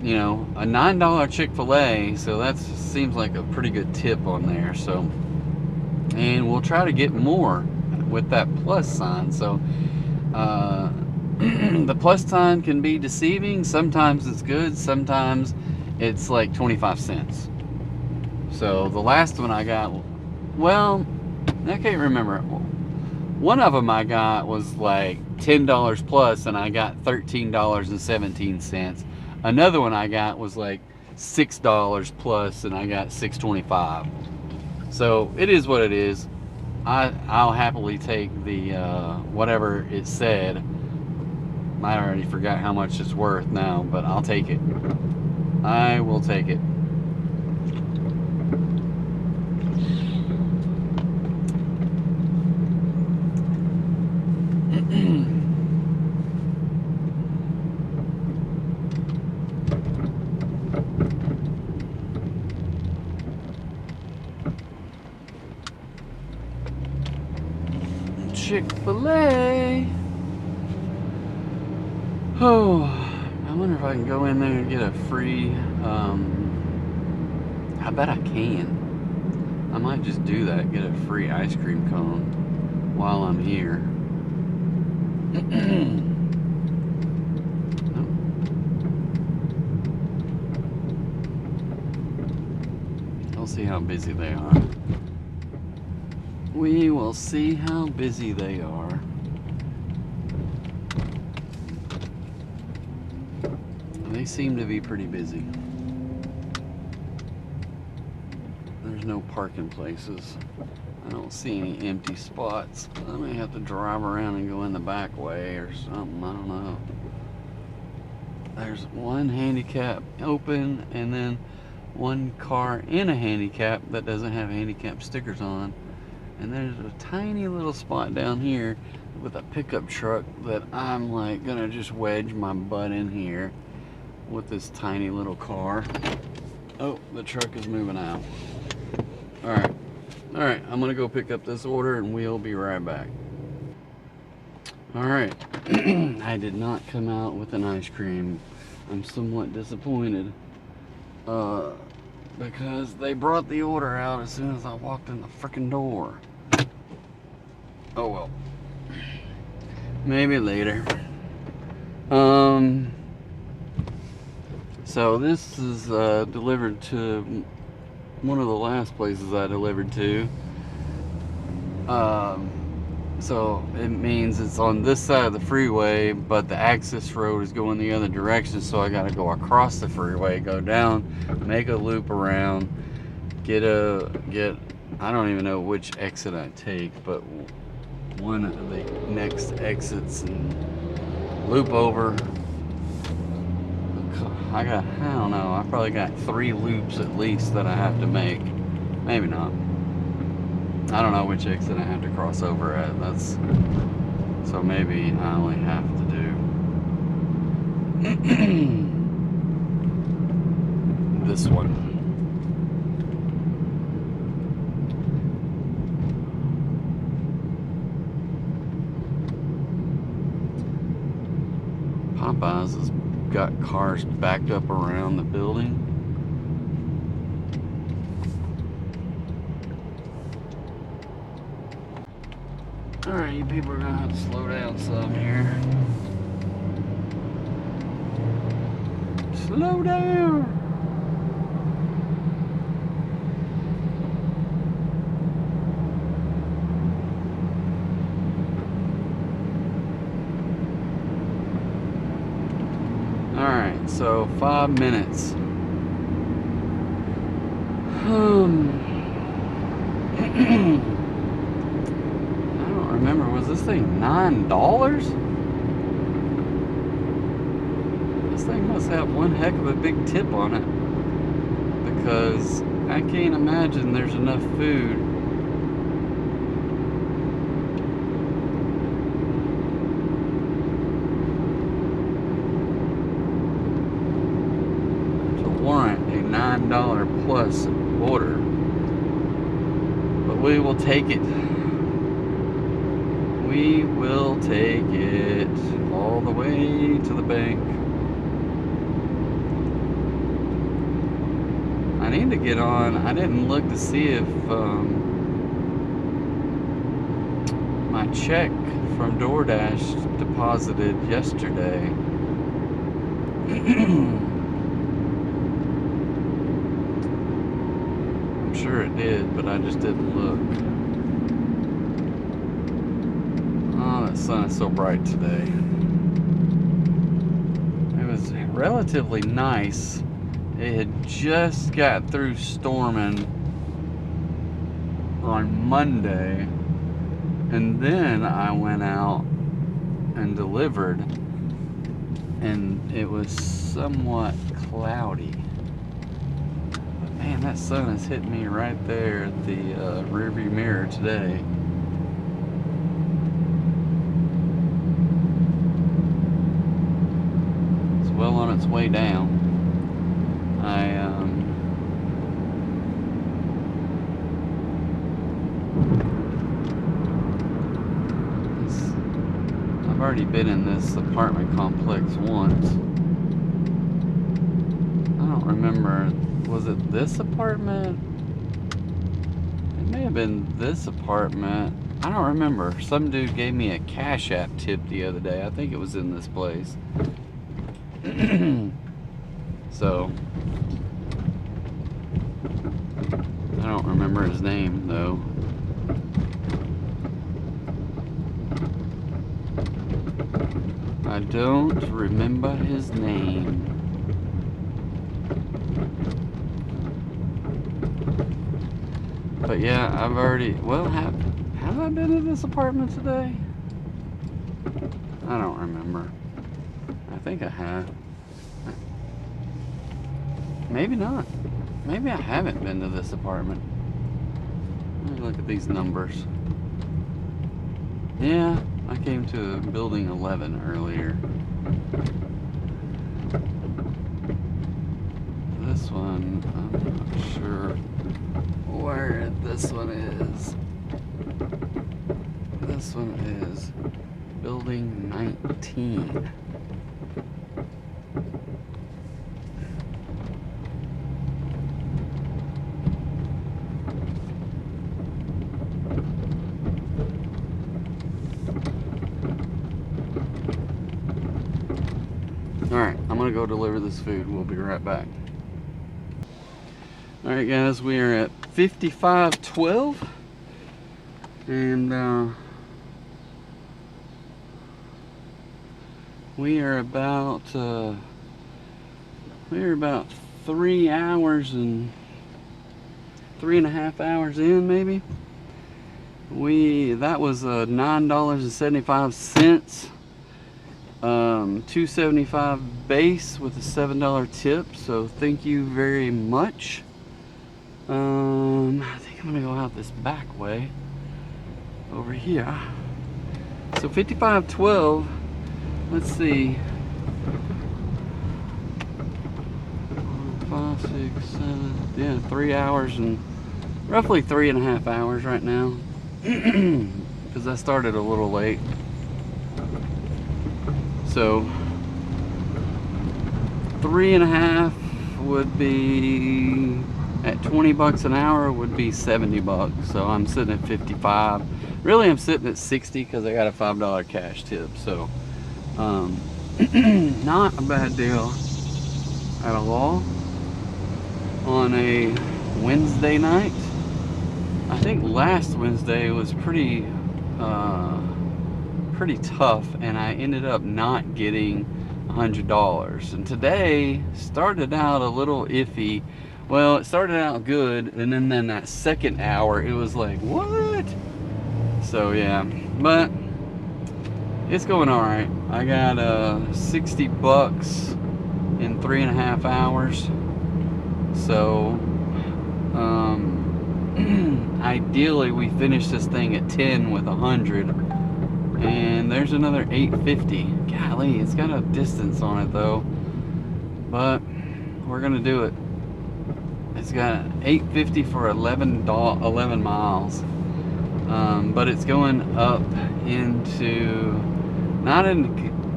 you know, a $9 Chick-fil-A, so that seems like a pretty good tip on there. So, and we'll try to get more with that plus sign. So the plus sign can be deceiving. Sometimes it's good, sometimes it's like 25 cents. So the last one I got, well, I can't remember. One of them I got was like $10 plus, and I got $13.17. Another one I got was like $6 plus, and I got $6.25. So it is what it is. I'll happily take the whatever it said. I already forgot how much it's worth now, but I'll take it. I will take it. Chick-fil-A. Oh, I wonder if I can go in there and get a free, I bet I can. I might just do that, get a free ice cream cone while I'm here. We'll see how busy they are. We will see how busy they are. They seem to be pretty busy. There's no parking places. I don't see any empty spots. I may have to drive around and go in the back way or something. I don't know. There's one handicap open, and then one car in a handicap that doesn't have handicap stickers on. And there's a tiny little spot down here with a pickup truck that I'm like gonna just wedge my butt in here with this tiny little car. Oh, the truck is moving out. Alright, I'm gonna go pick up this order and we'll be right back. Alright, I did not come out with an ice cream. I'm somewhat disappointed because they brought the order out as soon as I walked in the freaking door. Oh well, maybe later. So this is delivered to one of the last places I delivered to. So it means it's on this side of the freeway, but the access road is going the other direction, so I gotta go across the freeway, go down, make a loop around, get I don't even know which exit I take, but one of the next exits and loop over. I don't know, I probably got 3 loops at least that I have to make. Maybe not. I don't know which exit I have to cross over at. So maybe I only have to do this one. Popeyes has got cars backed up around the building. Alright, you people are gonna have to slow down some here. Slow down! Alright, so 5 minutes. Remember, was this thing $9? This thing must have one heck of a big tip on it, because I can't imagine there's enough food to warrant a $9 plus order, but we will take it. We will take it all the way to the bank. I need to get on. I didn't look to see if my check from DoorDash deposited yesterday. I'm sure it did, but I just didn't look. The sun is so bright today. It was relatively nice. It had just got through storming on Monday, and then I went out and delivered, and it was somewhat cloudy. But man, that sun is hitting me right there at the rearview mirror today. Well on its way down. I've already been in this apartment complex once. I don't remember, was it this apartment? It may have been this apartment. I don't remember. Some dude gave me a Cash App tip the other day. I think it was in this place. So I don't remember his name though. I don't remember his name. But yeah, I've already, well, have I been in this apartment today? I don't remember. I think I have. Maybe not. Maybe I haven't been to this apartment. Let me look at these numbers. Yeah, I came to building 11 earlier. This one, I'm not sure where this one is. This one is building 19. Alright, I'm gonna go deliver this food. We'll be right back. Alright guys, we are at 5512 and we are about 3 hours and 3.5 hours in, maybe. That was $9.75, $2.75 base with a $7 tip, so thank you very much. I think I'm gonna go out this back way over here. So 5512, let's see, 5, 6, 7, yeah, 3 hours and roughly 3.5 hours right now, because I started a little late. So 3.5 would be, at 20 bucks an hour, would be 70 bucks. So I'm sitting at 55. Really, I'm sitting at 60 because I got a $5 cash tip. So not a bad deal at all on a Wednesday night. I think last Wednesday was pretty tough, and I ended up not getting $100. And today started out a little iffy. Well, it started out good, and then that second hour it was like, what? So yeah, but it's going all right. I got 60 bucks in 3.5 hours. So ideally we finish this thing at 10 with 100, and there's another 850. Golly, it's got a distance on it though, but we're gonna do it. It's got 850 for 11 miles, but it's going up into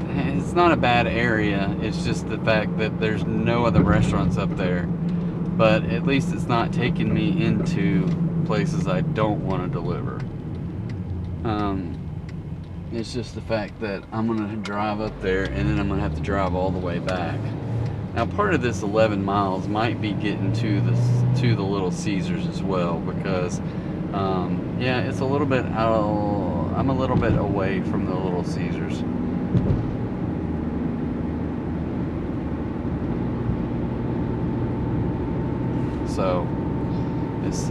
it's not a bad area. It's just the fact that there's no other restaurants up there, but at least it's not taking me into places I don't want to deliver. It's just the fact that I'm gonna drive up there and then I'm gonna have to drive all the way back. Now, part of this 11 miles might be getting to the Little Caesars as well, because yeah, it's a little bit out. I'm a little bit away from the Little Caesars. So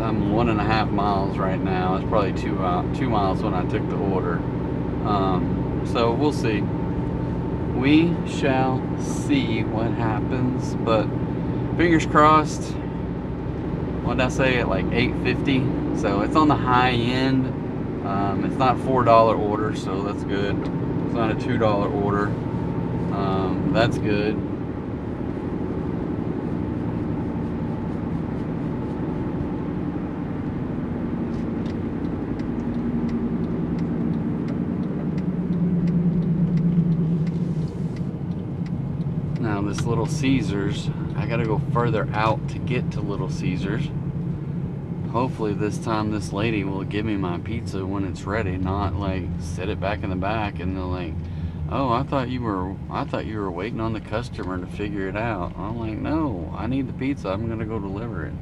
I'm 1.5 miles right now. It's probably 2 miles when I took the order. So we'll see. We shall see what happens, but fingers crossed. What did I say, at like 850? So it's on the high end. It's not a $4 order, so that's good. It's not a $2 order. That's good. Now this Little Caesars, I gotta go further out to get to Little Caesars. Hopefully this time this lady will give me my pizza when it's ready, not like set it back in the back and they're like, oh, I thought you were waiting on the customer to figure it out. I'm like, no, I need the pizza. I'm gonna go deliver it.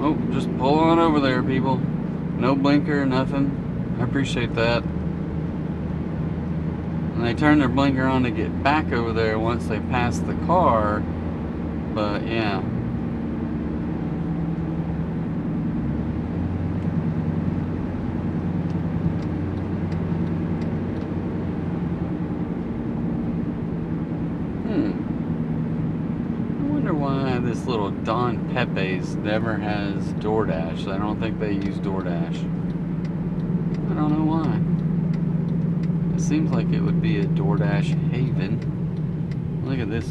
Oh, just pull on over there, people. No blinker, nothing. I appreciate that. And they turn their blinker on to get back over there once they pass the car. But yeah. This little Don Pepe's never has DoorDash. I don't think they use DoorDash. I don't know why. It seems like it would be a DoorDash haven. Look at this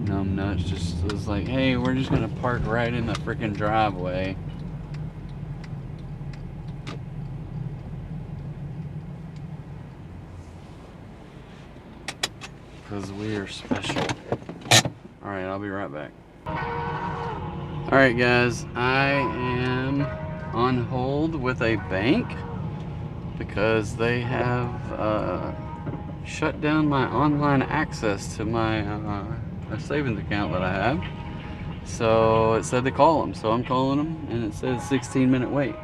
numbnuts. Just was like, hey, we're just gonna park right in the freaking driveway. Because we are special. Alright, I'll be right back. Alright guys, I am on hold with a bank because they have shut down my online access to my a savings account that I have. So it said to call them, so I'm calling them, and it says 16-minute wait.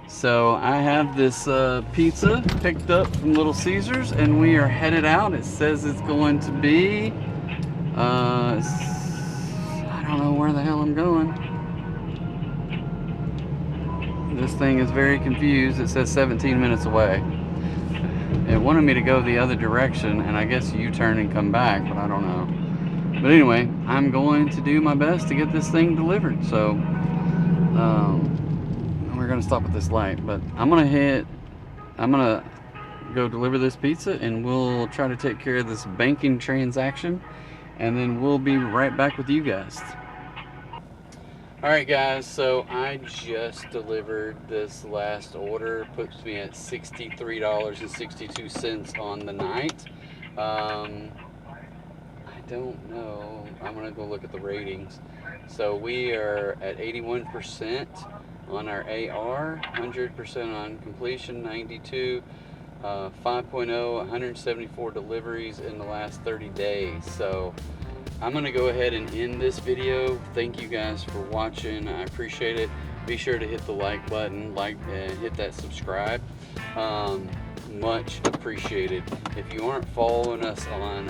So I have this pizza picked up from Little Caesars, and we are headed out. It says it's going to be I don't know where the hell I'm going. This thing is very confused. It says 17 minutes away. It wanted me to go the other direction, and I guess U-turn and come back, but I don't know. But anyway, I'm going to do my best to get this thing delivered. So we're gonna stop at this light, but I'm gonna go deliver this pizza, and we'll try to take care of this banking transaction, and then we'll be right back with you guys. Alright guys, so I just delivered this last order. Puts me at $63.62 on the night. I don't know. I'm gonna go look at the ratings. So we are at 81% on our AR, 100% on completion, 92, 5.0, 174 deliveries in the last 30 days. So I'm gonna go ahead and end this video. Thank you guys for watching. I appreciate it. Be sure to hit the like button, and hit that subscribe. Much appreciated. If you aren't following us on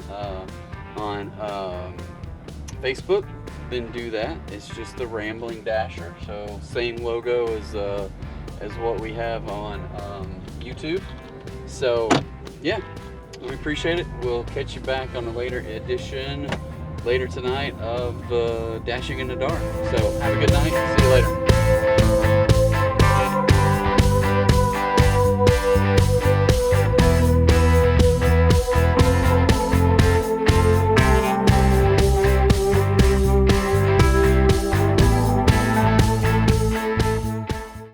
Facebook, then do that. It's just the Rambling Dasher. So same logo as what we have on YouTube. So yeah, we appreciate it. We'll catch you back on a later edition later tonight of Dashing in the Dark. So have a good night. See you later.